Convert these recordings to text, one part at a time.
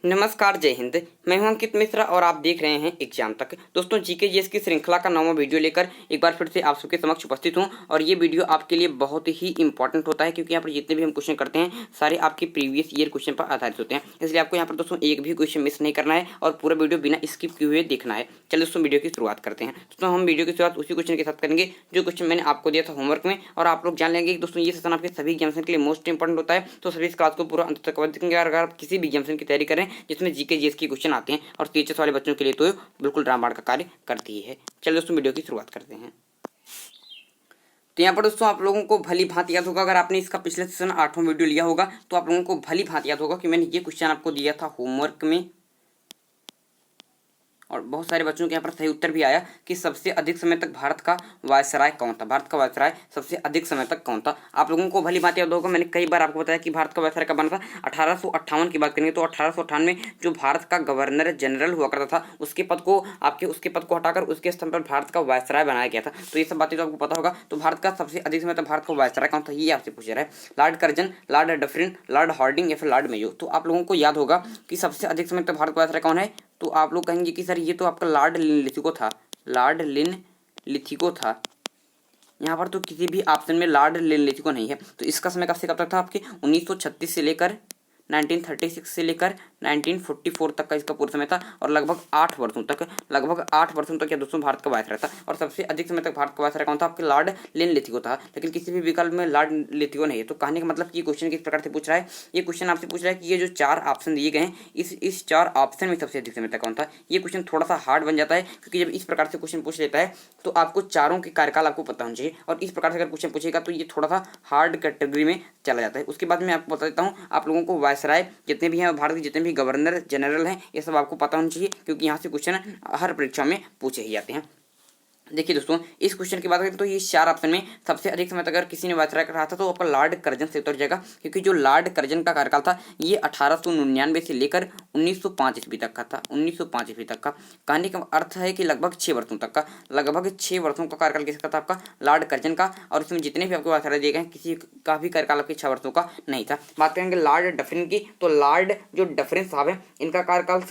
नमस्कार, जय हिंद। मैं हूं अंकित मिश्रा और आप देख रहे हैं एग्जाम तक। दोस्तों, जीके जीएस की श्रृंखला का 9वां वीडियो लेकर एक बार फिर से आप सबके समक्ष उपस्थित हूं और ये वीडियो आपके लिए बहुत ही इंपॉर्टेंट होता है क्योंकि यहाँ पर जितने भी हम क्वेश्चन करते हैं सारे आपके प्रीवियस ईयर क्वेश्चन पर आधारित होते हैं। इसलिए आपको यहाँ पर दोस्तों एक भी क्वेश्चन मिस नहीं करना है और पूरा वीडियो बिना स्किप किए हुए देखना है। चलिए दोस्तों, वीडियो की शुरुआत करते हैं। दोस्तों, हम वीडियो की शुरुआत उसी क्वेश्चन के साथ करेंगे जो क्वेश्चन मैंने आपको दिया था होमवर्क में, और आप लोग जान लेंगे कि दोस्तों ये सेशन आपके सभी एग्जामिनेशन के लिए मोस्ट इंपॉर्टेंट होता है। तो सभी इस क्लास को पूरा अंत तक देखेंगे। अगर आप किसी भी एग्जामिनेशन की तैयारी करें जिसमें जीके जीएस की क्वेश्चन आते हैं और टीचर्स वाले बच्चों के लिए तो बिल्कुल रामबाण का कार्य करती है। चलिए दोस्तों, वीडियो की शुरुआत करते हैं। तो यहाँ पर दोस्तों आप लोगों को भली भांति याद होगा, अगर आपने इसका पिछले सेशन 8वां वीडियो लिया होगा तो आप लोगों को भली भांति याद होगा कि मैंने ये क्वेश्चन आपको दिया था होमवर्क में और बहुत सारे बच्चों के यहाँ पर सही उत्तर भी आया कि सबसे अधिक समय तक भारत का वायसराय कौन था। भारत का वायसराय सबसे अधिक समय तक कौन था। आप लोगों को भली बात याद होगा, मैंने कई बार आपको बताया कि भारत का वायसराय कब बना था। 1858 की बात करेंगे तो 1858 में जो भारत का गवर्नर जनरल हुआ करता था उसके पद को हटाकर उसके स्थान पर भारत का वायसराय बनाया गया था। तो ये सब बातें तो आपको पता होगा। तो भारत का सबसे अधिक समय तक भारत का वायसराय कौन था, ये आपसे पूछ रहा है। Lord Curzon, lord Dufferin, lord Hardinge या फिर लॉर्ड मेयो। तो आप लोगों को याद होगा कि सबसे अधिक समय तक भारत का वायसराय कौन है। तो आप लोग कहेंगे कि सर ये तो आपका लॉर्ड लिनलिथिगो था, लॉर्ड लिनलिथिगो था। यहाँ पर तो किसी भी ऑप्शन में लॉर्ड लिनलिथिगो नहीं है। तो इसका समय कब से कब तक था आपके 1936 से लेकर 1936 से लेकर 1944 तक का इसका पूरा समय था और लगभग 8 वर्षों तक यह दोस्तों भारत का वायसराय था। और सबसे अधिक समय तक भारत का वायसराय कौन था, आपके लॉर्ड लिनलिथिगो था। लेकिन किसी भी विकल्प में लॉर्ड लिनलिथिगो नहीं है। तो कहने का मतलब कि ये क्वेश्चन किस प्रकार से पूछ रहा है, ये क्वेश्चन आपसे पूछ रहा है कि ये जो 4 ऑप्शन दिए गए हैं इस 4 ऑप्शन में सबसे अधिक समय तक कौन था। ये क्वेश्चन थोड़ा सा हार्ड बन जाता है क्योंकि जब इस प्रकार से क्वेश्चन पूछ लेता है तो आपको चारों के कार्यकाल आपको पता होना चाहिए और इस प्रकार से अगर क्वेश्चन पूछेगा तो ये थोड़ा सा हार्ड कैटेगरी में चला जाता है। उसके बाद मैं आपको बता देता हूँ, आप लोगों को वायसराय जितने भी हैं भारत के जितने भी गवर्नर जनरल हैं ये सब आपको पता होना चाहिए क्योंकि यहाँ से क्वेश्चन हर परीक्षा में पूछे ही जाते हैं। देखिए दोस्तों, इस क्वेश्चन की बात करें तो ये 4 ऑप्शन में सबसे अधिक समय तक अगर किसी ने वायसराय रहा था तो आपका लॉर्ड कर्जन से उतर जाएगा क्योंकि जो लॉर्ड कर्जन का कार्यकाल था ये 1899 से लेकर 1905 ईस्वी तक का था। 1905 ईस्वी तक का कहने का अर्थ है कि लगभग 6 वर्षों का कार्यकाल किसका था, आपका लॉर्ड कर्जन का। और इसमें जितने भी आपको वायसराय दिए गए किसी का भी कार्यकाल आपके 6 वर्षों का नहीं था। बात करेंगे लॉर्ड डफरिन की, तो लॉर्ड जो डफरिन साहब हैं इनका कार्यकाल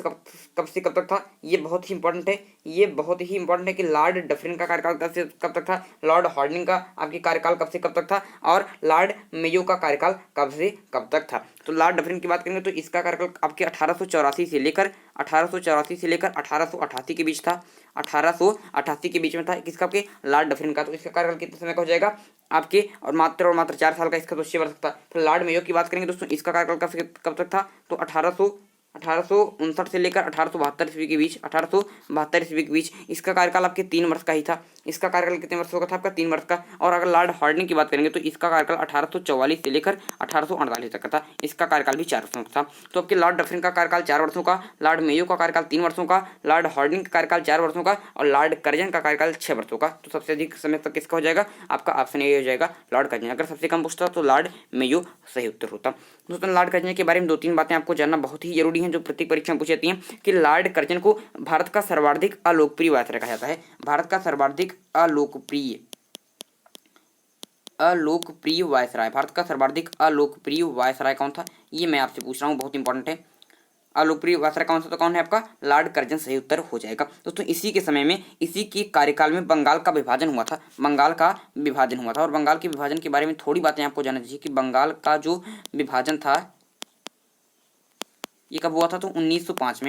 कब से कब तक था, ये बहुत ही इंपॉर्टेंट है कि लॉर्ड डफरिन का कार्यकाल कब तक था, लॉर्ड हार्डिंग का आपके कार्यकाल कब से कब तक था और लॉर्ड मेयो का कार्यकाल कब से कब तक था। तो लॉर्ड डफरिन की बात करेंगे तो इसका कार्यकाल आपके 1884 से लेकर 1888 के बीच था। 1888 के बीच में था किसका, आपके लॉर्ड डफरिन का। तो इसका कार्यकाल कितने समय का हो जाएगा आपके, और मात्र 4 साल का, इसका तो 6 वर्ष था। तो लॉर्ड मेयो की बात करेंगे दोस्तों, इसका कार्यकाल कब तक था, तो 1859 से लेकर 1872 ईस्वी के बीच, 1872 ईस्वी के बीच इसका कार्यकाल आपके 3 वर्ष का ही था। इसका कार्यकाल कितने वर्षों का था, आपका 3 वर्ष का। और अगर लॉर्ड हार्डिंग की बात करेंगे तो इसका कार्यकाल 1844 से लेकर 1848 तक का था। इसका कार्यकाल भी 4 वर्षों का था। तो आपके लॉर्ड डफरिन का कार्यकाल 4 वर्षों का, लॉर्ड मेयो का कार्यकाल 3 वर्षों का, लॉर्ड हार्डिंग का कार्यकाल 4 वर्षों का और लॉर्ड कर्जन का कार्यकाल 6 वर्षों का। तो सबसे अधिक समय तक किसका हो जाएगा, आपका ऑप्शन ए हो जाएगा लॉर्ड कर्जन। अगर सबसे कम पूछता तो लॉर्ड मेयो सही उत्तर होता। दोस्तों, लॉर्ड कर्जन के बारे में 2-3 बातें आपको जानना बहुत ही जरूरी है जो प्रत्येक परीक्षा में पूछी जाती हैं कि लॉर्ड कर्जन को भारत का सर्वाधिक अलोकप्रिय वायसराय कहा जाता है। भारत का सर्वाधिक अलोकप्रिय वायसराय, भारत का सर्वाधिक अलोकप्रिय वायसराय कौन था, ये मैं आपसे पूछ रहा हूँ, बहुत इंपॉर्टेंट है। अलोकप्रिय वायसराय कौन सा, तो कौन है आपका लॉर्ड कर्जन सही उत्तर हो जाएगा। दोस्तों, इसी के समय में इसी के कार्यकाल में बंगाल का विभाजन हुआ था और बंगाल के विभाजन के बारे में थोड़ी बातें आपको जानना चाहिए कि बंगाल का जो विभाजन था ये कब हुआ था, तो 1905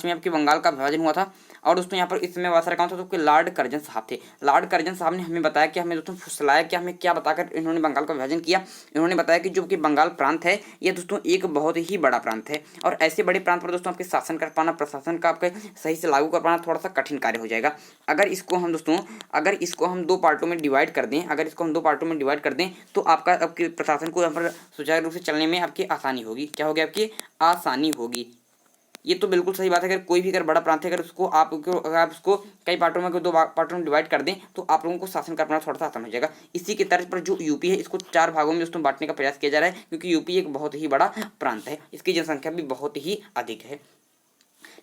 में आपके बंगाल का विभाजन हुआ था। और दोस्तों यहाँ पर इस समय वायसराय कौन था, तो लॉर्ड कर्जन साहब थे। लॉर्ड कर्जन साहब ने हमें बताया कि हमें दोस्तों फुसलाया कि हमें क्या बताकर इन्होंने बंगाल का विभाजन किया। इन्होंने बताया कि जो कि बंगाल प्रांत है ये दोस्तों एक बहुत ही बड़ा प्रांत है और ऐसे बड़े प्रांत पर दोस्तों आपके शासन कर पाना, प्रशासन का आपके सही से लागू कर पाना थोड़ा सा कठिन कार्य हो जाएगा। अगर इसको हम 2 पार्टों में डिवाइड कर दें, तो आपके प्रशासन को यहाँ पर सुचारू रूप से चलने में आपकी आसानी होगी। क्या होगी, आपकी आसानी होगी। ये तो बिल्कुल सही बात है। अगर कोई भी बड़ा प्रांत है, अगर आप उसको कई पार्टों में 2 पार्टों में डिवाइड कर दें तो आप लोगों को शासन करना थोड़ा सा आसान हो जाएगा। इसी के तर्ज पर जो यूपी है इसको 4 भागों में दोस्तों बांटने का प्रयास किया जा रहा है क्योंकि यूपी एक बहुत ही बड़ा प्रांत है, इसकी जनसंख्या भी बहुत ही अधिक है।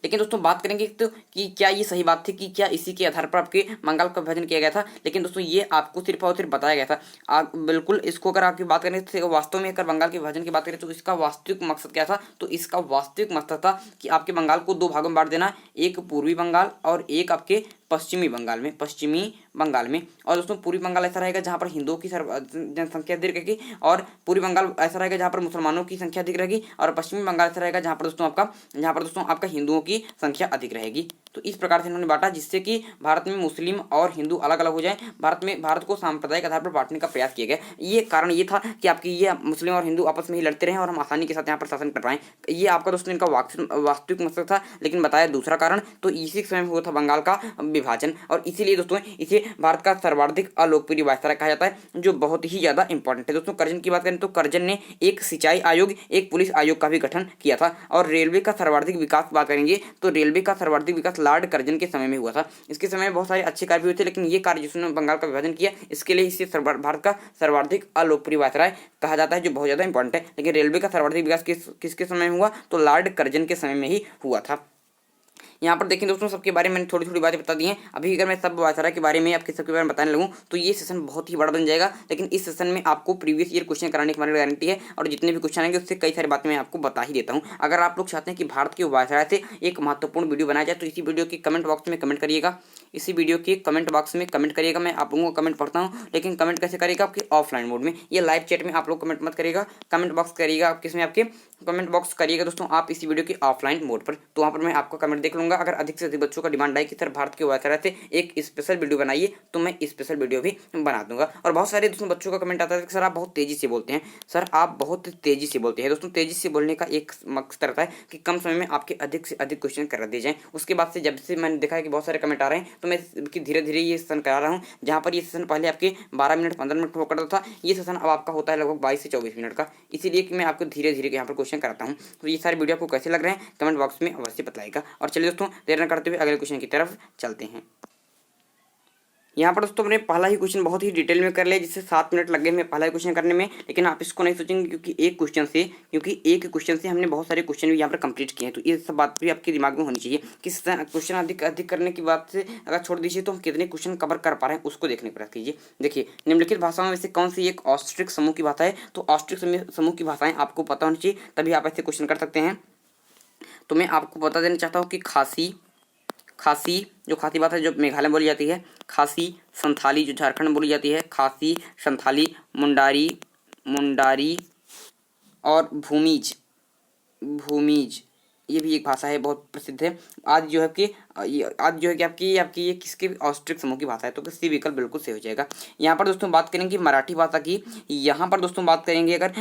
लेकिन दोस्तों बात करेंगे तो कि क्या ये सही बात थी, कि क्या इसी के आधार पर आपके बंगाल का विभाजन किया गया था। लेकिन दोस्तों ये आपको सिर्फ और सिर्फ बताया गया था। आप बिल्कुल इसको अगर आपकी बात करें तो वास्तव में अगर बंगाल के विभाजन की बात करें तो इसका वास्तविक मकसद क्या था, तो इसका वास्तविक मकसद था कि आपके बंगाल को दो भागों में बांट देना, एक पूर्वी बंगाल और एक आपके पश्चिमी बंगाल में। और दोस्तों पूर्वी बंगाल ऐसा रहेगा जहाँ पर हिंदुओं की जनसंख्या अधिक रहेगी, और पूर्वी बंगाल ऐसा रहेगा जहाँ पर मुसलमानों की संख्या अधिक रहेगी, और पश्चिमी बंगाल ऐसा रहेगा जहाँ पर दोस्तों आपका हिंदुओं की संख्या अधिक रहेगी। तो इस प्रकार से इन्होंने बांटा जिससे कि भारत में मुस्लिम और हिंदू अलग अलग हो जाए। भारत को सांप्रदायिक आधार पर बांटने का प्रयास किया गया। ये कारण ये था कि आपकी ये मुस्लिम और हिंदू आपस में ही लड़ते रहे और हम आसानी के साथ यहाँ पर शासन कर पाएं। ये आपका दोस्तों इनका वास्तविक मकसद था। लेकिन बताया दूसरा कारण, तो इसी समय हुआ था बंगाल का विभाजन, और इसीलिए दोस्तों इसे भारत का सर्वाधिक अलोकप्रिय वायसराय कहा जाता है, जो बहुत ही ज्यादा इंपॉर्टेंट है। दोस्तों कर्जन की बात करें तो कर्जन ने एक सिंचाई आयोग, एक पुलिस आयोग का भी गठन किया था। और रेलवे का सर्वाधिक विकास बात करेंगे तो रेलवे का सर्वाधिक विकास लॉर्ड कर्जन के समय में हुआ था। इसके समय में बहुत सारे अच्छे कार्य भी हुए थे, लेकिन ये कार्य जिसने बंगाल का विभाजन किया, इसके लिए इसे भारत का सर्वाधिक अलोकप्रिय वायसराय कहा जाता है, जो बहुत ज्यादा इंपॉर्टेंट है। लेकिन रेलवे का सर्वाधिक विकास किसके समय में हुआ, तो लॉर्ड कर्जन के समय में ही हुआ था। यहाँ पर देखें दोस्तों सबके बारे में मैंने थोड़ी थोड़ी बातें बता दी हैं। अभी अगर मैं सब वायसराय के बारे में आपके सबके बारे में बताने लगूँ तो ये सेशन बहुत ही बड़ा बन जाएगा। लेकिन इस सेशन में आपको प्रीवियस ईयर क्वेश्चन कराने की हमारी गारंटी है, और जितने भी क्वेश्चन आएंगे उससे कई सारी बातें मैं आपको बता ही देता हूँ। अगर आप लोग चाहते हैं कि भारत के वायसराय से एक महत्वपूर्ण वीडियो बनाया जाए तो इसी वीडियो के कमेंट बॉक्स में कमेंट करिएगा। इसी वीडियो के कमेंट बॉक्स में कमेंट करिएगा। मैं आप लोगों को कमेंट पढ़ता हूँ, लेकिन कमेंट कैसे करिएगा, आपके ऑफलाइन मोड में। ये लाइव चैट में आप लोग कमेंट मत करिएगा, कमेंट बॉक्स करिएगा। आप किसमें, आपके कमेंट बॉक्स करिएगा दोस्तों आप इसी वीडियो के ऑफलाइन मोड पर। तो वहाँ पर मैं आपका कमेंट देख लूँगा। अगर अधिक से अधिक बच्चों का डिमांड आई कि सर भारत के वायसराय से एक स्पेशल वीडियो बनाइए, तो मैं स्पेशल वीडियो भी बना दूंगा। और बहुत सारे दोस्तों बच्चों का कमेंट आता है कि सर आप बहुत तेजी से बोलते हैं, सर आप बहुत तेजी से बोलते हैं। दोस्तों तेजी से बोलने का एक मकसद रहता है कि कम समय में आपके अधिक से अधिक क्वेश्चन कर दिए जाएं। उसके बाद से जब से मैंने देखा है कि बहुत सारे कमेंट आ रहे हैं, तो मैं धीरे धीरे ये सेशन करा रहा हूँ। जहाँ पर ये सेशन पहले आपके 12 मिनट 15 मिनट हुआ करता था, ये सेशन अब आपका होता है लगभग 22 से 24 मिनट का। इसीलिए कि मैं आपको धीरे धीरे यहाँ पर क्वेश्चन कराता हूँ। तो ये सारे वीडियो आपको कैसे लग रहे हैं कमेंट बॉक्स में अवश्य बताइएगा। और चलिए दोस्तों देर न करते हुए अगले क्वेश्चन की तरफ चलते हैं। यहाँ पर दोस्तों हमने पहला ही क्वेश्चन बहुत ही डिटेल में कर लिया, जिससे 7 मिनट लग गए हमें पहला ही क्वेश्चन करने में। लेकिन आप इसको नहीं सोचेंगे क्योंकि एक क्वेश्चन से हमने बहुत सारे क्वेश्चन भी यहाँ पर कंप्लीट किए हैं। तो ये सब बात भी आपके दिमाग में होनी चाहिए कि क्वेश्चन अधिक करने की बात से अगर छोड़ दीजिए तो हम कितने क्वेश्चन कवर कर पा रहे हैं उसको देखने का प्रयास कीजिए। देखिए निम्नलिखित भाषाओं में से कौन सी एक ऑस्ट्रिक समूह की भाषा है, तो ऑस्ट्रिक समूह की भाषाएं आपको पता होनी चाहिए, तभी आप ऐसे क्वेश्चन कर सकते हैं। तो मैं आपको बता देना चाहता हूँ कि खासी जो खासी भाषा जो मेघालय में बोली जाती है, खासी, संथाली जो झारखंड में बोली जाती है, खासी, संथाली, मुंडारी और भूमिज ये भी एक भाषा है, बहुत प्रसिद्ध है। आज जो है कि आपकी ये किसके ऑस्ट्रिक समूह की भाषा है, तो सी विकल्प बिल्कुल सही हो जाएगा। यहाँ पर दोस्तों बात करेंगे मराठी भाषा की। यहाँ पर दोस्तों बात करेंगे अगर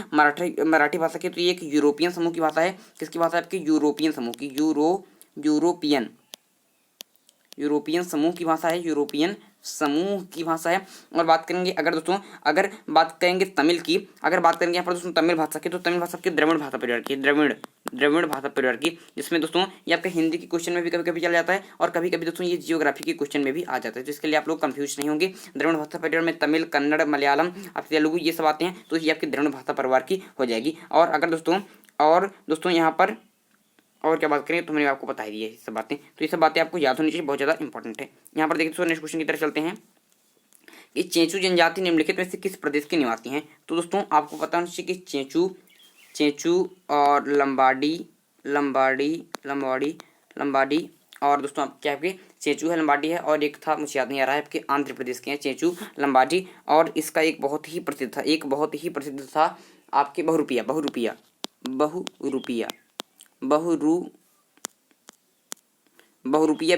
मराठी भाषा की, तो ये एक यूरोपियन समूह की भाषा है। किसकी भाषा है, आपकी यूरोपियन समूह की, यूरोपियन समूह की भाषा है, यूरोपियन समूह की भाषा है। और बात करेंगे अगर बात करेंगे तमिल की, अगर बात करेंगे यहाँ पर दोस्तों तमिल भाषा की, तो तमिल भाषा की द्रविड़ भाषा परिवार की, द्रविड़ भाषा परिवार की, जिसमें दोस्तों ये आपका हिंदी के क्वेश्चन में भी कभी कभी चला जाता है, और कभी कभी दोस्तों ये जियोग्राफी के क्वेश्चन में भी आ जाता है। तो इसके लिए आप लोग कंफ्यूज नहीं होंगे। द्रविड़ भाषा परिवार में तमिल, कन्नड़, मलयालम, आप तेलुगु ये सब आते हैं, तो ये आपकी द्रविड़ भाषा परिवार की हो जाएगी। और अगर दोस्तों यहाँ पर और क्या बात करें तो मैंने आपको बता ही दी है ये सब बातें। तो ये सब बातें आपको याद होनी चाहिए, बहुत ज़्यादा इंपॉर्टेंट है। यहाँ पर देखिए दोस्तों नेक्स्ट क्वेश्चन की तरफ चलते हैं कि चेंचू जनजाति निम्नलिखित में से किस प्रदेश के निवासी हैं। तो दोस्तों आपको पता होना चाहिए कि चेंचू और लंबाड़ी और दोस्तों आप क्या आपके चेंचू है, लंबाड़ी है, और एक था मुझे याद नहीं आ रहा है, आपके आंध्र प्रदेश के हैं चेंचू, लंबाड़ी। और इसका एक बहुत ही प्रसिद्ध था आपके बहुरूपिया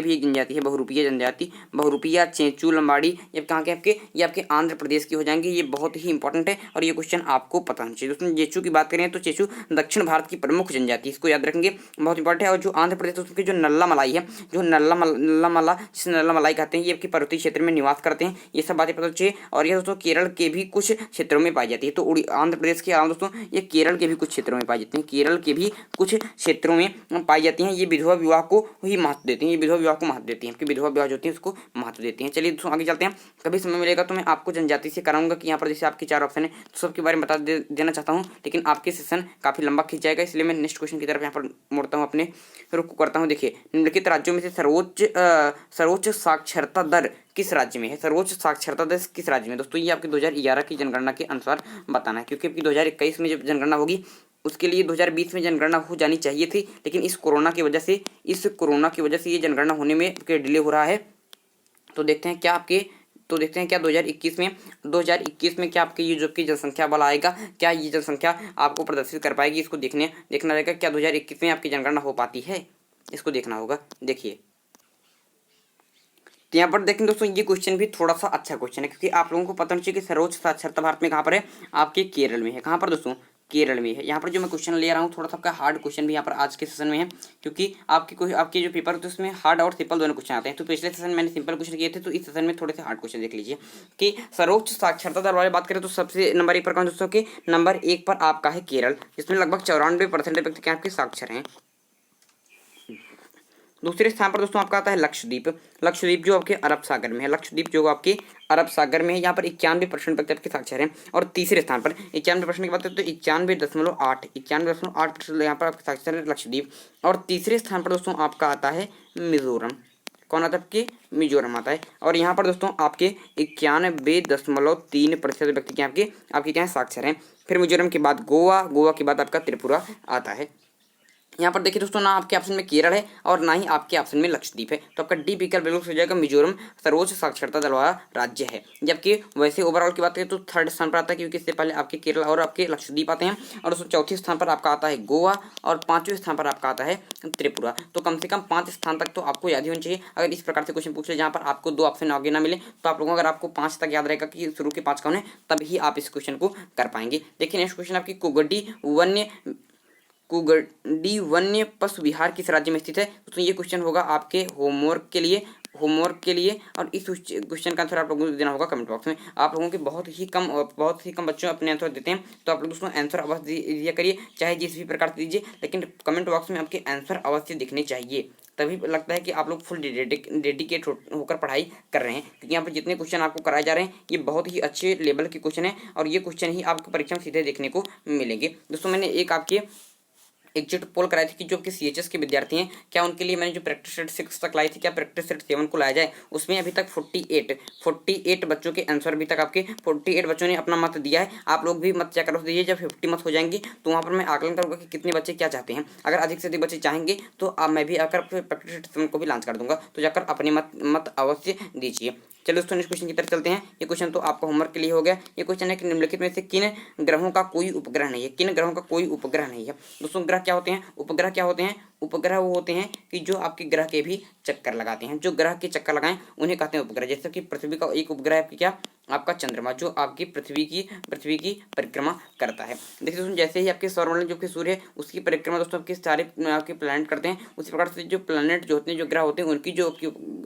भी एक जनजाति है, बहुरूपिया, चेंचू, लंबाड़ी, ये कहाँ के आपके आंध्र प्रदेश की हो जाएंगे। ये बहुत ही इंपॉर्टेंट है और ये क्वेश्चन आपको पता होना चाहिए। दोस्तों चेंचू की बात करें तो चेंचू दक्षिण भारत की प्रमुख जनजाति, इसको याद रखेंगे, बहुत इंपॉर्टेंट है। और जो आंध्र प्रदेश उसकी जो नल्ला मलाई है, जिसे नल्ला मलाई कहते हैं, ये आपके पर्वतीय क्षेत्र में निवास करते हैं। ये सब बातें पता चाहिए। और ये दोस्तों केरल के भी कुछ क्षेत्रों में पाई जाती है। तो आंध्र प्रदेश के अलावा दोस्तों ये केरल के भी कुछ क्षेत्रों में पाई जाती है, ये विधवा विवाह को ही महत्व देती हैं, ये विधवा विवाह को महत्व देती हैं, आपकी विधवा विवाह जो होती है उसको महत्व देती हैं। चलिए दोस्तों आगे चलते हैं। कभी समय मिलेगा तो मैं आपको जनजाति से कराऊंगा कि यहाँ पर जैसे आपके 4 ऑप्शन है तो सबके बारे में बता देना चाहता हूँ, लेकिन आपके सेशन काफी लंबा खींच जाएगा, इसलिए मैं नेक्स्ट क्वेश्चन की तरफ यहाँ पर मुड़ता हूँ, अपने रुख करता हूँ। देखिए, निम्नलिखित राज्यों में से सर्वोच्च साक्षरता दर किस राज्य में है? सर्वोच्च साक्षरता दर किस राज्य में? दोस्तों ये आपकी 2011 की जनगणना के अनुसार बताना है, क्योंकि आपकी 2021 में जब जनगणना होगी उसके लिए 2020 में जनगणना हो जानी चाहिए थी, लेकिन इस कोरोना की वजह से ये जनगणना होने में डिले हो रहा है। तो देखते हैं क्या 2021 में क्या आपकी ये जो की जनसंख्या बल आएगा, क्या ये जनसंख्या आपको प्रदर्शित कर पाएगी, इसको देखना रहेगा। क्या 2021 में आपकी जनगणना हो पाती है, इसको देखना होगा। देखिए तो यहाँ पर देखें दोस्तों, ये क्वेश्चन भी थोड़ा सा अच्छा क्वेश्चन है, क्योंकि आप लोगों को पता नहीं चाहिए कि सर्वोच्च साक्षरता भारत में कहाँ पर है, आपके केरल में है। कहाँ पर दोस्तों? केरल में है। यहाँ पर जो मैं क्वेश्चन ले रहा हूँ थोड़ा सा आपका हार्ड क्वेश्चन भी यहाँ पर आज के सेशन में है, क्योंकि आपके जो पेपर होते हैं उसमें हार्ड और सिंपल दोनों क्वेश्चन आते हैं। तो पिछले सेशन में मैंने सिंपल क्वेश्चन किए थे, तो इस सेशन में थोड़े से हार्ड क्वेश्चन देख लीजिए। कि सर्वोच्च साक्षरता दर वाले बात करें तो सबसे नंबर 1 पर कौन दोस्तों? कि नंबर 1 पर आपका है केरल, जिसमें लगभग 94% व्यक्ति आपके साक्षर हैं। दूसरे स्थान पर दोस्तों आपका आता है लक्षद्वीप जो आपके अरब सागर में है। यहाँ पर 91% व्यक्ति आपके साक्षर हैं। और तीसरे स्थान पर 91% की बात करें तो 91.8% यहाँ पर आपके साक्षर है लक्षद्वीप। और तीसरे स्थान पर दोस्तों आपका आता है मिजोरम। कौन आता है? आपके मिजोरम आता है। और यहाँ पर दोस्तों आपके 91.3% व्यक्ति के आपके क्या साक्षर हैं। फिर मिजोरम के बाद गोवा के बाद आपका त्रिपुरा आता है। यहाँ पर देखिए दोस्तों, ना आपके ऑप्शन में केरल है और ना ही आपके ऑप्शन में लक्षद्वीप है, तो आपका डी विकल्प बिल्कुल हो जाएगा। मिजोरम सर्वोच्च साक्षरता दर वाला राज्य है। जबकि वैसे ओवरऑल की बात करें तो 3rd स्थान पर आता है, क्योंकि इससे पहले आपके केरल और आपके लक्षद्वीप आते हैं। और दोस्तों 4थे स्थान पर आपका आता है गोवा और 5वें स्थान पर आपका आता है त्रिपुरा। तो कम से कम 5 स्थान तक तो आपको याद ही होनी चाहिए। अगर इस प्रकार से क्वेश्चन पूछ ले जहाँ पर आपको 2 ऑप्शन आगे ना मिले, तो आप लोगों अगर आपको 5 तक याद रहेगा कि शुरू के 5 कौन है, तभी आप इस क्वेश्चन को कर पाएंगे। देखिए नेक्स्ट क्वेश्चन आपकी कुगडी वन्य पशु विहार किस राज्य में स्थित है? तो ये क्वेश्चन होगा आपके होमवर्क के लिए। और इस क्वेश्चन का आंसर आप लोगों को देना होगा कमेंट बॉक्स में। आप लोगों के बहुत ही कम बच्चों अपने आंसर देते हैं, तो आप लोग दोस्तों आंसर अवश्य दिया करिए, चाहे जिस भी प्रकार से दीजिए, लेकिन कमेंट बॉक्स में आपके आंसर अवश्य दिखने चाहिए। तभी लगता है कि आप लोग फुल डेडिकेट होकर पढ़ाई कर रहे हैं, क्योंकि यहाँ पर जितने क्वेश्चन आपको कराए जा रहे हैं ये बहुत ही अच्छे लेवल के क्वेश्चन है, और ये क्वेश्चन ही आपको परीक्षा में सीधे देखने को मिलेंगे। दोस्तों मैंने एक आपके एग्जिट पोल कराई थी कि जो आपके CHS के विद्यार्थी हैं, क्या उनके लिए मैंने जो प्रैक्टिस सेट 6 तक लाई थी, क्या प्रैक्टिस सेट 7 को लाया जाए? उसमें अभी तक 48 बच्चों के आंसर, अभी तक आपके 48 बच्चों ने अपना मत दिया है। आप लोग भी मत चेक करो दीजिए। जब 50 मत हो जाएंगे तो वहाँ पर मैं आकलन करूँगा कि कितने बच्चे क्या चाहते हैं। अगर अधिक से अधिक बच्चे चाहेंगे तो मैं भी आकर प्रैक्टिस सेट 7 को भी लॉन्च कर दूंगा, तो जाकर अपने मत अवश्य दीजिए। चलो दोस्तों नेक्स्ट क्वेश्चन की तरफ चलते हैं। ये क्वेश्चन तो आपको होमवर्क के लिए हो गया। ये क्वेश्चन है कि निम्नलिखित में से किन ग्रहों का कोई उपग्रह नहीं है? दोस्तों ग्रह क्या होते हैं? उपग्रह क्या होते हैं? उपग्रह वो होते हैं कि जो आपके ग्रह के भी चक्कर लगाते हैं। जो ग्रह के चक्कर लगाएं उन्हें कहते हैं उपग्रह। जैसे कि पृथ्वी का एक उपग्रह है क्या? आपका चंद्रमा, जो आपकी पृथ्वी की परिक्रमा करता है। देखिए दोस्तों, जैसे ही आपके सौरमंडल जो कि सूर्य है उसकी परिक्रमा दोस्तों आपके सारे आपके प्लैनेट करते हैं, उसी प्रकार से जो प्लैनेट जो होते हैं, जो ग्रह होते हैं, उनकी जो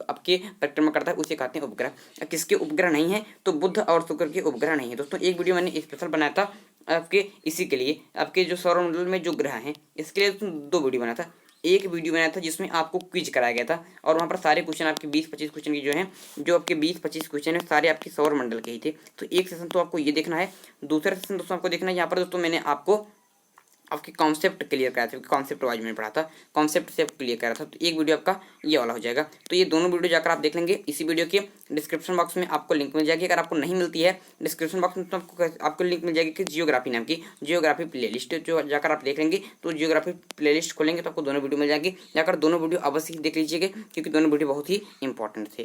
आपके परिक्रमा करता है उसे कहते हैं उपग्रह। किसके उपग्रह नहीं है? तो बुध और शुक्र के उपग्रह नहीं है। दोस्तों एक वीडियो मैंने स्पेशल बनाया था आपके इसी के लिए, आपके जो सौरमंडल में जो ग्रह हैं इसके लिए 2 वीडियो बनाया था। एक वीडियो बनाया था जिसमें आपको क्विज कराया गया था, और वहाँ पर सारे क्वेश्चन आपके 20-25 क्वेश्चन की जो आपके 20-25 क्वेश्चन है सारे आपके सौर मंडल के ही थे। तो एक सेशन तो आपको ये देखना है, दूसरा सेशन दोस्तों आपको देखना है यहाँ पर दोस्तों मैंने आपको आपके कॉन्सेप्ट क्लियर कराया था, कॉन्सेप्ट वाइज मैंने पढ़ा था, कॉन्सेप्ट से क्लियर करा था। तो एक वीडियो आपका ये वाला हो जाएगा। तो ये दोनों वीडियो जाकर आप देख लेंगे। इसी वीडियो के डिस्क्रिप्शन बॉक्स में आपको लिंक मिल जाएगी। अगर आपको नहीं मिलती है डिस्क्रिप्शन बॉक्स में तो आपको लिंक मिल जाएगी कि जियोग्राफी नाम की जियोग्राफी प्लेलिस्ट, जो जाकर आप देख लेंगे। तो जियोग्राफी प्लेलिस्ट खोलेंगे तो आपको दोनों वीडियो मिल जाएगी। जाकर दोनों वीडियो अवश्य ही देख लीजिएगा, क्योंकि दोनों वीडियो बहुत ही इंपॉर्टेंट थे।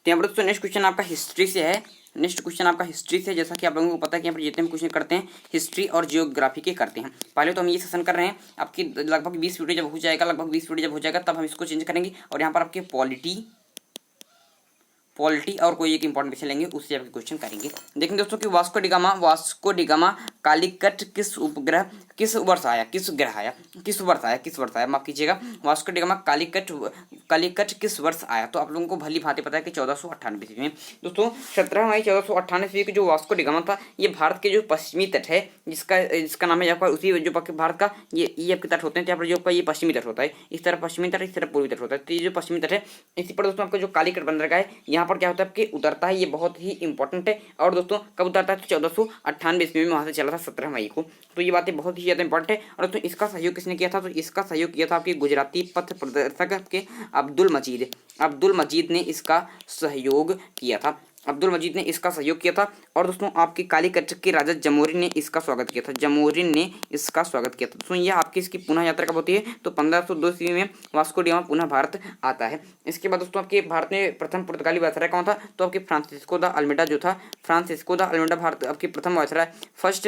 तो यहाँ पर दोस्तों नेक्स्ट क्वेश्चन आपका हिस्ट्री से है। जैसा कि आप लोगों को पता है कि यहाँ पर जितने भी क्वेश्चन करते हैं हिस्ट्री और जियोग्राफी के करते हैं। पहले तो हम ये सेशन कर रहे हैं, आपकी लगभग 20 वीडियो जब हो जाएगा तब हम इसको चेंज करेंगे, और यहाँ पर आपके पॉलिटी और कोई एक इंपॉर्टेंट विषय लेंगे, उससे आपके क्वेश्चन करेंगे। देखेंगे दोस्तों कि वास्को डिगामा कालीकट किस उपग्रह किस वर्ष आया, किस ग्रह आया, किस वर्ष आया, किस वर्ष आया, माफ कीजिएगा, वास्को डी गामा कालीकट किस वर्ष आया। तो आप लोगों को भली भांति पता है कि 1498 ईस्वी में। दोस्तों 17 मई 1498 ईस्वी की जो वास्को डी गामा था, ये भारत के जो पश्चिमी तट है, जिसका नाम है आपका, उसी जो भारत का ये आपके तट होते हैं, यहाँ पर जो आपका ये पश्चिमी तट होता है, इस तरफ पश्चिमी तट, इस तरफ पूर्वी तट होता है। तो ये जो पश्चिमी तट है, इसी पर दोस्तों आपका जो कालीकट बंदरगाह है, यहाँ पर क्या होता है आपके उतरता है, ये बहुत ही इंपॉर्टेंट है। और दोस्तों कब उतरता है, तो 1498 ईस्वी में वहाँ से चला था 17 मई को। तो ये बातें बहुत ही ज़्यादा इंपॉर्टेंट है। और दोस्तों इसका सहयोग किसने किया था, तो इसका सहयोग किया था आपके गुजराती पथ प्रदर्शक के अब्दुल मजीद ने इसका सहयोग किया था। अब्दुल मजीद ने इसका सहयोग किया था। और दोस्तों आपकी कालीकट के राजा जमोरिन ने इसका स्वागत किया था, दोस्तों यह आपकी इसकी पुनः यात्रा कब होती है, तो 1502 ईस्वी में वास्को डी गामा पुनः भारत आता है। इसके बाद दोस्तों आपके भारत में प्रथम पुर्तगाली वायसराय कौन था, तो आपके फ्रांसिस्को द अल्मेडा जो था, भारत आपकी प्रथम वायसराय, फर्स्ट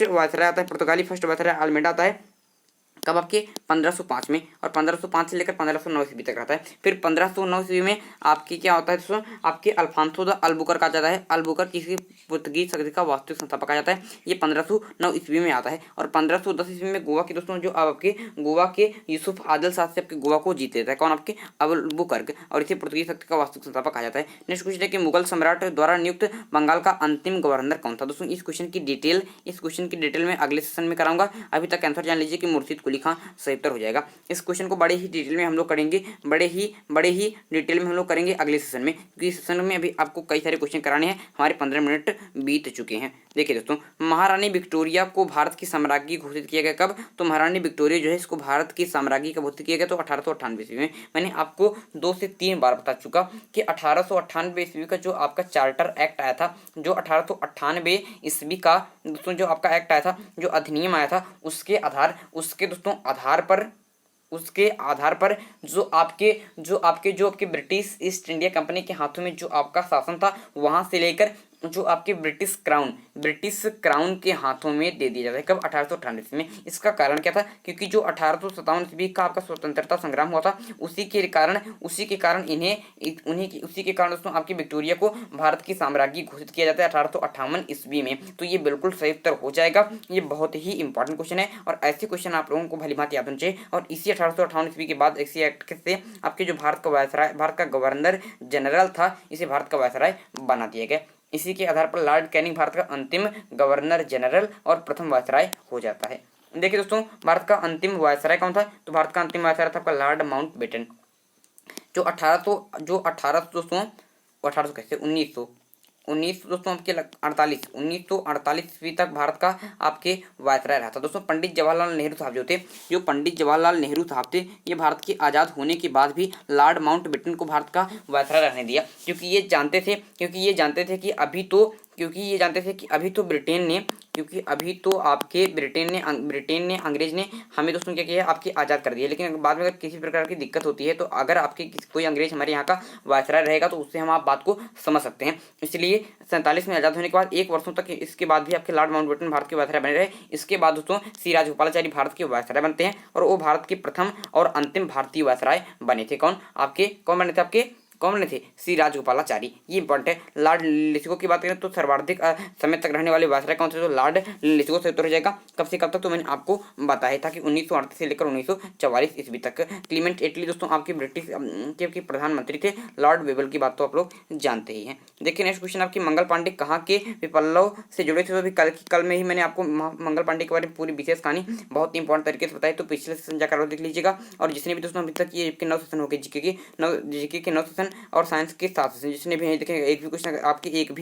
वायसराय आता है, पुर्तगाली फर्स्ट वायसराय अल्मेडा आता है कब, आपके 1505 में। और 1505 से लेकर 1509 ईस्वी तक रहता है। फिर 1509 ईस्वी में आपकी क्या होता है दोस्तों, आपके अल्फांसो द अल्बुकर्क आ जाता है। अल्बुकर्क किसी पुर्तगीज शक्ति का वास्तविक संस्थापक आ जाता है, ये 1509 ईस्वी में आता है। और 1510 ईस्वी में गोवा के दोस्तों जो आपके गोवा के यूसुफ आदिल शाह से आपके गोवा को जीत लेता है, कौन, आपके अल्बुकर्क, और इसे पुर्तगीज शक्ति का वास्तविक संस्थापक आ जाता है। नेक्स्ट क्वेश्चन है कि मुगल सम्राट द्वारा नियुक्त बंगाल का अंतिम गवर्नर कौन था। दोस्तों इस क्वेश्चन की डिटेल में अगले सेशन में कराऊंगा। अभी तक आंसर जान लीजिए कि मुर्शिद कुली खां सही उत्तर हो जाएगा। इस क्वेश्चन को बड़े ही डिटेल में हम लोग करेंगे, बड़े ही डिटेल में हम लोग करेंगे अगले सेशन में, क्योंकि सेशन में अभी आपको कई सारे क्वेश्चन कराने हैं। हमारे 15 मिनट बीत चुके हैं। देखिए दोस्तों, महारानी विक्टोरिया को भारत की साम्राज्ञी घोषित किया गया कब, तो महारानी विक्टोरिया जो है इसको भारत की साम्राज्ञी कब घोषित किया गया, तो 1898 ईस्वी में। मैंने आपको 2 से 3 बार बता चुका कि 1898 ईस्वी का जो आपका चार्टर एक्ट आया था, जो 1898 ईस्वी का दोस्तों जो आपका एक्ट आया था, जो अधिनियम आया था, उसके आधार पर जो आपके ब्रिटिश ईस्ट इंडिया कंपनी के हाथों में जो आपका शासन था, वहां से लेकर जो आपके ब्रिटिश क्राउन के हाथों में दे दिया जाता है कब, 1898 में। इसका कारण क्या था, क्योंकि जो 1857 ईस्वी का आपका स्वतंत्रता संग्राम हुआ था, उसी के कारण दोस्तों आपकी विक्टोरिया को भारत की साम्राज्ञी घोषित किया जाता है 1858 ईस्वी में। तो ये बिल्कुल सही उत्तर हो जाएगा। ये बहुत ही इंपॉर्टेंट क्वेश्चन है, और ऐसे क्वेश्चन आप लोगों को भली भांति याद होना चाहिए। और इसी 1858 ईस्वी के बाद इसी एक्ट से आपके जो भारत का गवर्नर जनरल था, इसे भारत का वायसराय बना दिया गया। इसी के आधार पर लॉर्ड कैनिंग भारत का अंतिम गवर्नर जनरल और प्रथम वायसराय हो जाता है। देखिए दोस्तों, भारत का अंतिम वायसराय कौन था, तो भारत का अंतिम वायसराय था आपका लॉर्ड माउंटबेटन, जो 1948 ईस्वी तक भारत का आपके वायसराय रहा था। दोस्तों पंडित जवाहरलाल नेहरू साहब जो थे, ये भारत के आज़ाद होने के बाद भी लॉर्ड माउंटबेटन को भारत का वायसराय रहने दिया, क्योंकि ये जानते थे कि अभी तो ब्रिटेन ने अंग्रेज ने हमें दोस्तों क्या किया, आपकी आज़ाद कर दिया। लेकिन बाद में अगर किसी प्रकार की दिक्कत होती है, तो अगर आपके कोई अंग्रेज हमारे यहाँ का वायसराय रहेगा, तो उससे हम आप बात को समझ सकते हैं। इसलिए 47 में आज़ाद होने के बाद 1 वर्षों तक इसके बाद भी आपके लॉर्ड माउंटबेटन भारत के वायसराय बने रहे। इसके बाद दोस्तों श्री राजगोपालाचारी भारत के वायसराय बनते हैं, और वो भारत के प्रथम और अंतिम भारतीय वायसराय बने थे। कौन बने थे, श्री राजगोपालाचारी। ये इंपॉर्टेंट है। लॉर्ड लिसिगो की बात करें तो सर्वाधिक समय तक रहने वाले वायसराय कौन थे, तो लॉर्ड लिसिगो से उत्तर हो जाएगा। कब से कब तक, तो मैंने आपको बताया था कि 1938 से लेकर 1944 ईस्वी तक। क्लीमेंट एटली दोस्तों आपके ब्रिटिश के प्रधानमंत्री थे। लॉर्ड वेबल की बात तो आप लोग जानते ही हैं। देखिए नेक्स्ट क्वेश्चन, आपकी मंगल पांडे कहाँ के विप्लव से जुड़े थे। तो अभी कल में ही मैंने आपको मंगल पांडे के बारे में पूरी विशेष कहानी बहुत ही इंपॉर्टेंट तरीके से बताई, तो पिछले सेशन जाकर देख लीजिएगा। और जिसने भी दोस्तों अभी तक ये 9 सेशन हो गए, जीके के 9 सेशन और साइंस के 7 सेशन, जिसने भी नहीं देखे, एक भी क्वेश्चन आपके एक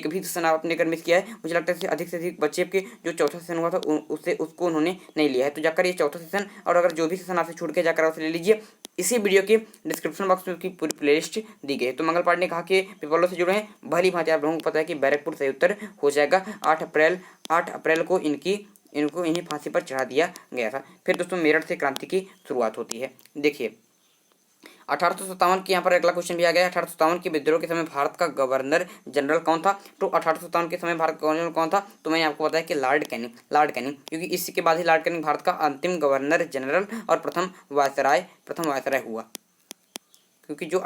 भी सेशन आपने अगर मिस किया है, मुझे लगता है अधिक से अधिक बच्चे के जो चौथा सेशन हुआ था उसको उन्होंने नहीं लिया है। तो जाकर ये चौथा सेशन, और अगर जो भी सेशन आपसे छूट के जाकर उसे ले लीजिए। इसी वीडियो के डिस्क्रिप्शन बॉक्स में उसकी पूरी प्लेलिस्ट दी गई है। तो मंगल पांडे ने कहा कि विप्लव से जुड़े हैं, भली भांति आप लोगों को पता है कि बैरकपुर सही उत्तर हो जाएगा। 8 अप्रैल को इन्हें फांसी पर चढ़ा दिया गया था। फिर दोस्तों मेरठ से क्रांति की शुरुआत होती है। देखिए 1857 की यहाँ पर अगला क्वेश्चन भी आ गया। 1857 के विद्रोह के समय भारत का गवर्नर जनरल कौन था, तो 1857 के समय भारत का गवर्नर कौन था, तो मैंने आपको बताया कि लॉर्ड कैनिंग, क्योंकि इसी के बाद ही लॉर्ड कैनिंग भारत का अंतिम गवर्नर जनरल और प्रथम वायसराय हुआ। क्योंकि जो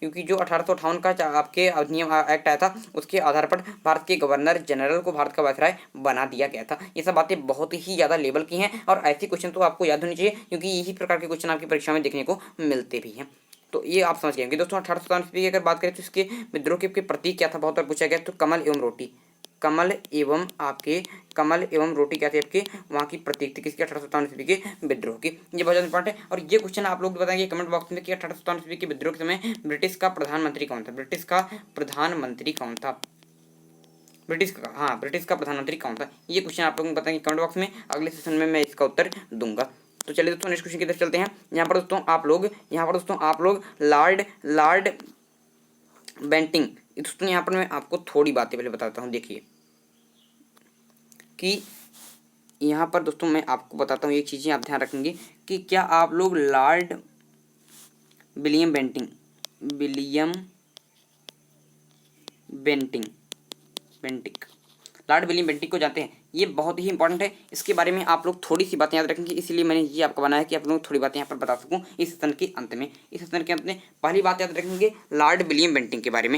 क्योंकि जो 1858 का आपके अधिनियम एक्ट आया था उसके आधार पर भारत के गवर्नर जनरल को भारत का वायसराय बना दिया गया था। ये सब बातें बहुत ही ज़्यादा लेवल की हैं और ऐसे क्वेश्चन तो आपको याद होनी चाहिए, क्योंकि यही प्रकार के क्वेश्चन आपकी परीक्षा में देखने को मिलते भी हैं। तो ये आप समझ गए दोस्तों। 1857 की अगर बात करें तो इसके विद्रोह के प्रतीक क्या था, बहुत बार पूछा गया, तो कमल एवं रोटी। कमल एवं रोटी क्या थी आपके वहाँ की प्रतीक थी किसकी, 1857 के विद्रोह की। ये बहुत ज़्यादा इंपॉर्टेंट है। और ये क्वेश्चन आप लोग बताएंगे कमेंट बॉक्स में कि 1857 के विद्रोह के समय ब्रिटिश का प्रधानमंत्री कौन था। ब्रिटिश का प्रधानमंत्री कौन था, ब्रिटिश का प्रधानमंत्री कौन था, ये क्वेश्चन आप लोगों को बताएंगे कमेंट बॉक्स में। अगले सेशन में मैं इसका उत्तर दूंगा। तो चलिए दोस्तों नेक्स्ट क्वेश्चन की तरफ चलते हैं। यहाँ पर दोस्तों आप लोग लॉर्ड बेंटिंक, दोस्तों यहाँ पर मैं आपको थोड़ी बातें पहले बताता हूँ। देखिए कि यहाँ पर दोस्तों मैं आपको बताता हूँ ये चीज़ें आप ध्यान रखेंगे कि क्या आप लोग Lord William Bentinck Lord William Bentinck को जानते हैं। ये बहुत ही इंपॉर्टेंट है, इसके बारे में आप लोग थोड़ी सी बातें याद रखेंगे, इसलिए मैंने ये आपको बनाया कि आप लोग थोड़ी बातें यहाँ पर बता सकूँ इस सेशन के अंत में। पहली बात याद रखेंगे लॉर्ड विलियम बेंटिक के बारे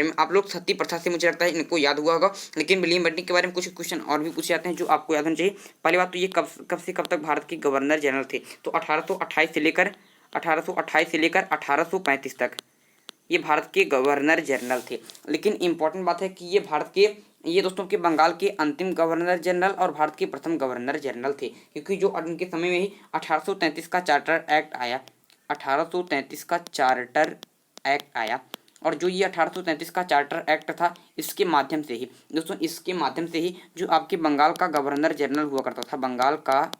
में। आप लोग सती प्रथा से मुझे लगता है इनको याद हुआ होगा, लेकिन विलियम बेंटिक के बारे में कुछ क्वेश्चन और भी पूछे जाते हैं जो आपको याद होना चाहिए। पहली बात तो ये कब से कब तक भारत के गवर्नर जनरल थे, तो 1828 से लेकर 1835 तक ये भारत के गवर्नर जनरल थे। लेकिन इंपॉर्टेंट बात है कि ये दोस्तों के बंगाल के अंतिम गवर्नर जनरल और भारत के प्रथम गवर्नर जनरल थे, क्योंकि जो उनके समय में ही 1833 का चार्टर एक्ट आया। 1833 का चार्टर एक्ट आया और जो ये 1833 का चार्टर एक्ट था इसके माध्यम से ही दोस्तों जो आपके बंगाल का गवर्नर जनरल हुआ करता था, बंगाल का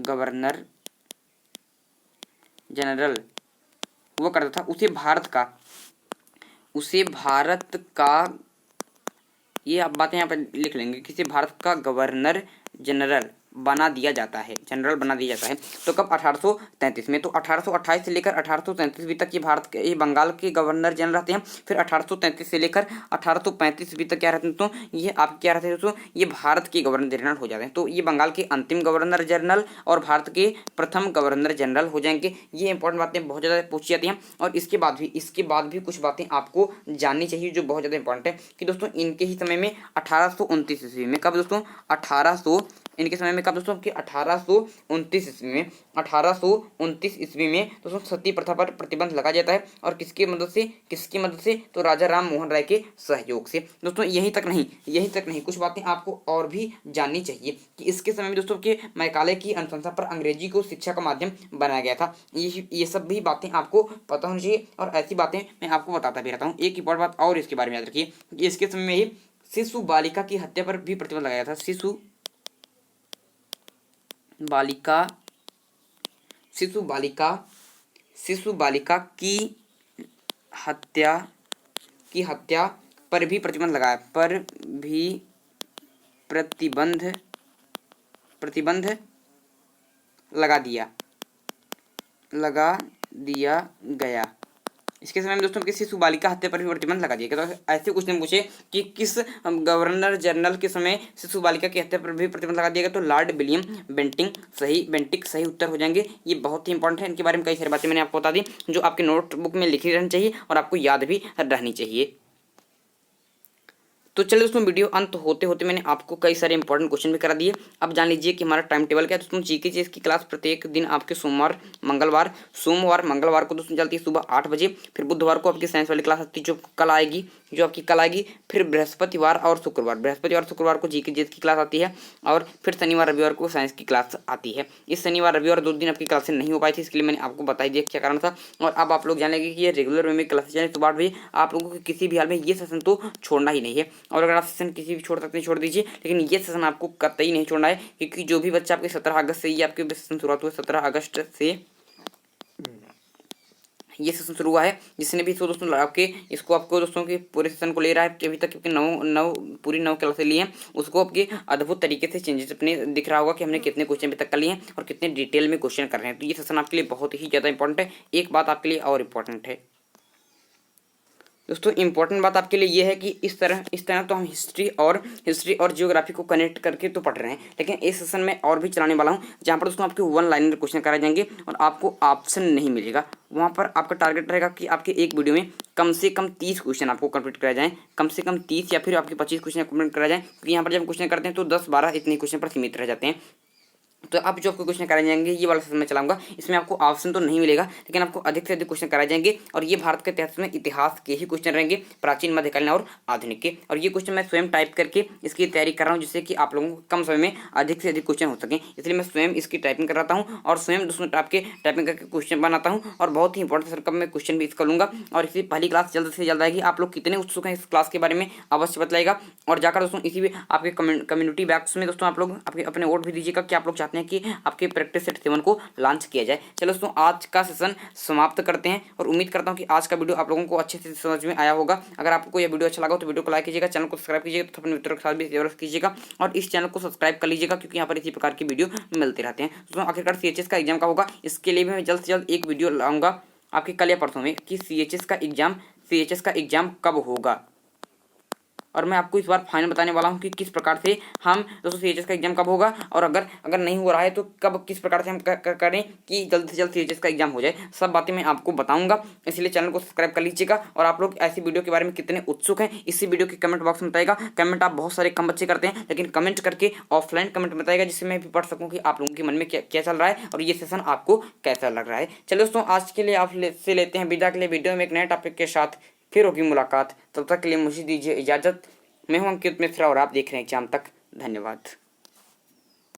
गवर्नर जनरल हुआ करता था, उसे भारत का ये आप बातें यहाँ पर लिख लेंगे, किसी भारत का गवर्नर जनरल बना दिया जाता है। तो कब 1833 में, तो 1828 से लेकर 1833 तक ये बंगाल के गवर्नर जनरल रहते हैं। फिर 1833 से लेकर 1835 तक क्या रहते हैं तो ये आप क्या रहते हैं दोस्तों, ये भारत के गवर्नर जनरल हो जाते हैं। तो ये बंगाल के अंतिम गवर्नर जनरल और भारत के प्रथम गवर्नर जनरल हो जाएंगे। ये इंपॉर्टेंट बातें बहुत ज़्यादा पूछी जाती हैं। और इसके बाद भी कुछ बातें आपको जाननी चाहिए जो बहुत ज़्यादा इंपॉर्टेंट है कि दोस्तों इनके ही समय में 1829 ईस्वी में, कब दोस्तों इनके समय में कब दोस्तों कि 1829 ईस्वी में दोस्तों सती प्रथा पर प्रतिबंध लगा जाता है। और किसकी मदद से तो राजा राम मोहन राय के सहयोग से। दोस्तों यहीं तक नहीं कुछ बातें आपको और भी जाननी चाहिए कि इसके समय में दोस्तों के मैकाले की अनुशंसा पर अंग्रेजी को शिक्षा का माध्यम बनाया गया था। ये सब भी बातें आपको पता होनी चाहिए और ऐसी बातें मैं आपको बताता भी रहता हूँ। एक इंपॉर्टेंट बात और इसके बारे में याद रखिए कि इसके समय में ही शिशु बालिका की हत्या पर भी प्रतिबंध लगाया था। शिशु बालिका की हत्या पर भी प्रतिबंध लगा दिया गया। इसके समय में दोस्तों किसी शिशु बालिका हत्या पर भी प्रतिबंध लगा दिया गया। तो ऐसे क्वेश्चन पूछे कि किस गवर्नर जनरल के समय शिशु बालिका की हत्या पर भी प्रतिबंध लगा दिया गया, तो लॉर्ड विलियम बेंटिक सही उत्तर हो जाएंगे। ये बहुत ही इंपॉर्टेंट है, इनके बारे में कई सारी बातें मैंने आपको बता दी जो आपके नोटबुक में लिखी रहनी चाहिए और आपको याद भी रहनी चाहिए। तो चलिए दोस्तों वीडियो अंत होते होते मैंने आपको कई सारे इंपॉर्टेंट क्वेश्चन भी करा दिए। अब जान लीजिए कि हमारा टाइम टेबल क्या है। दोस्तों जीके चेस की क्लास प्रत्येक दिन आपके सोमवार मंगलवार को दोस्तों चलती है सुबह 8 बजे। फिर बुधवार को आपकी साइंस वाली क्लास आती है जो आपकी कल आएगी। फिर बृहस्पतिवार और शुक्रवार को जीके चेस की क्लास आती है। और फिर शनिवार रविवार को साइंस की क्लास आती है। इस शनिवार रविवार 2 दिन आपकी क्लासें नहीं हो पाई थी, इसके लिए मैंने आपको बता दिया क्या कारण था। और अब आप लोग जान लेंगे कि ये रेगुलर वे में क्लासेस चलें सुबह 8 बजे। आप लोगों को किसी भी हाल में ये सेशन तो छोड़ना ही नहीं है। और अगर आप सेशन किसी भी छोड़ सकते हैं छोड़ दीजिए, लेकिन ये सेशन आपको कतई नहीं छोड़ना है, क्योंकि जो भी बच्चा आपके 17 अगस्त से ये आपके सेशन शुरुआत हुआ, 17 अगस्त से ये सेशन शुरू हुआ है। जिसने भी दोस्तों आपको दोस्तों के पूरे सेशन को ले रहा है कि अभी तक क्योंकि पूरी 9 क्लासें ली हैं, उसको आपके अद्भुत तरीके से चेंजेस अपने दिख रहा होगा कि हमने कितने क्वेश्चन अभी तक कर लिए हैं और कितने डिटेल में क्वेश्चन कर रहे हैं। तो ये सेशन आपके लिए बहुत ही ज़्यादा इंपॉर्टेंट है। एक बात आपके लिए और इम्पॉर्टेंट है दोस्तों इंपॉर्टेंट बात आपके लिए ये है कि इस तरह तो हम हिस्ट्री और जियोग्राफी को कनेक्ट करके तो पढ़ रहे हैं, लेकिन इस सेशन में और भी चलाने वाला हूँ जहाँ पर दोस्तों आपके वन लाइनर क्वेश्चन कराए जाएंगे और आपको ऑप्शन नहीं मिलेगा। वहाँ पर आपका टारगेट रहेगा कि आपके एक वीडियो में कम से कम 30 क्वेश्चन आपको कंप्लीट कराए जाएं, कम से कम 30 या फिर आपके 25 क्वेश्चन कंप्लीट कराए जाएं, क्योंकि यहाँ पर जब क्वेश्चन करते हैं तो 10-12 इतने क्वेश्चन पर सीमित रह जाते हैं। तो आप जो आपको क्वेश्चन कराए जाएंगे ये वाला सेशन में चलाऊंगा, इसमें आपको ऑप्शन तो नहीं मिलेगा, लेकिन आपको अधिक से अधिक क्वेश्चन कराए जाएंगे और ये भारत के इतिहास में इतिहास के ही क्वेश्चन रहेंगे, प्राचीन, मध्यकालीन और आधुनिक के। और ये क्वेश्चन मैं स्वयं टाइप करके इसकी तैयारी कर रहा हूँ, जिससे कि आप लोगों को कम समय में अधिक से अधिक क्वेश्चन हो सकें, इसलिए मैं स्वयं इसकी टाइपिंग कराता हूँ और स्वयं दोस्तों आपके टाइपिंग करके क्वेश्चन बनाता हूँ और बहुत ही इंपॉर्टेंट सर मैं क्वेश्चन भी इसका लूँगा। और इसी पहली क्लास जल्द से जल्द आएगी। आप लोग कितने उत्सुक हैं इस क्लास के बारे में अवश्य बताइएगा और जाकर दोस्तों इसी भी आपके कम्युनिटी बैग्स में दोस्तों आप लोग अपने वोट भी दीजिएगा कि आप लोग चाहते हैं कि आपके प्रैक्टिस सेट 7 को लॉन्च किया जाए। चलो दोस्तों आज का सेशन समाप्त करते हैं और उम्मीद करता हूं कि आज का वीडियो आप लोगों को अच्छे से समझ में आया होगा। अगर आपको यह वीडियो अच्छा लगा तो वीडियो को लाइक कीजिएगा, चैनल को सब्सक्राइब कीजिएगा तो अपने मित्रों के साथ भी शेयर कीजिएगा और इस चैनल को सब्सक्राइब कर लीजिएगा, क्योंकि यहाँ पर इसी प्रकार की वीडियो मिलते रहते हैं। दोस्तों आखिरकार CHS का एग्जाम का होगा, इसके लिए भी मैं जल्द से जल्द एक वीडियो लाऊंगा आपके कल या परसों में कि CHS का एग्जाम कब होगा। और मैं आपको इस बार फाइनल बताने वाला हूं कि किस प्रकार से हम दोस्तों CHS का एग्जाम कब होगा और अगर नहीं हो रहा है तो कब किस प्रकार से हम करें कि जल्द से जल्द CHS का एग्जाम हो जाए। सब बातें मैं आपको बताऊंगा, इसलिए चैनल को सब्सक्राइब कर लीजिएगा। और आप लोग ऐसी वीडियो के बारे में कितने उत्सुक हैं इसी वीडियो के कमेंट बॉक्स में बताइएगा। कमेंट आप बहुत सारे कम बच्चे करते हैं, लेकिन कमेंट करके ऑफलाइन कमेंट बताइएगा, जिससे मैं भी पढ़ सकूँ कि आप लोगों के मन में क्या चल रहा है और ये सेशन आपको कैसा लग रहा है। चलो दोस्तों आज के लिए आप से लेते हैं विदा के लिए। वीडियो में एक नए टॉपिक के साथ फिर होगी मुलाकात, तब तक के लिए मुझे दीजिए इजाजत। मैं हूं अंकित मिश्रा और आप देख रहे हैं एग्जाम तक। धन्यवाद।